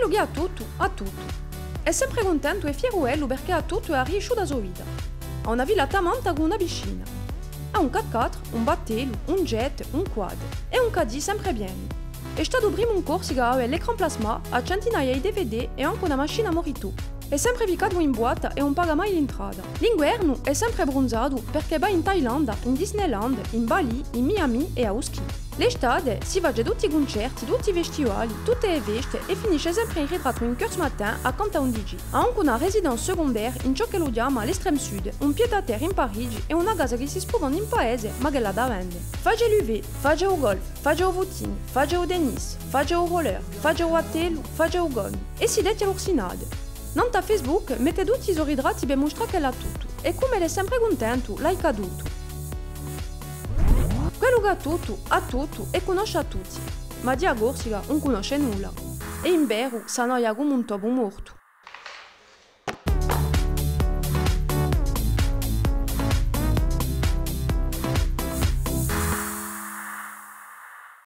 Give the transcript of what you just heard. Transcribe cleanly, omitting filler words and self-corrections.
Quello che ha tutto. È sempre contento e fieruello perché ha tutto e ha riuscito da sua vita. Ha una villa tamanta con una piscina. Ha un 4x4, un battello, un jet, un quad e un caddie sempre pieno. È stato primo in Corsica a l'écran plasma, a centinaia di DVD e anche una macchina Morito. È sempre ficato in boîte e non paga mai l'entrata. L'inverno è sempre bronzato perché va in Thailandia, in Disneyland, in Bali, in Miami e a Uski. L'estate si va a tutti i concerti, tutti i festivali, tutte le feste e finisce sempre in ritratto in Curse Matin accanto a un DJ. Ha anche una residenza secondaria in ciò che lo chiama l'estreme sud, un pied-à-terre in Parigi e una casa che si spuva in paese ma che la da vende. Fage l'UV, fage o golf, fage o voting, fage o tennis, fage o roller, fage o attello, fage o gon. E si detti all'orsinade. Non a Facebook mette tutti i suoi ritratti per mostrare che l'ha tutto e come è sempre contento, l'hai caduto. Quello che ha tutto e conosce a tutti, ma di a Corsica non conosce nulla. E in vero s'annoia come un topo morto.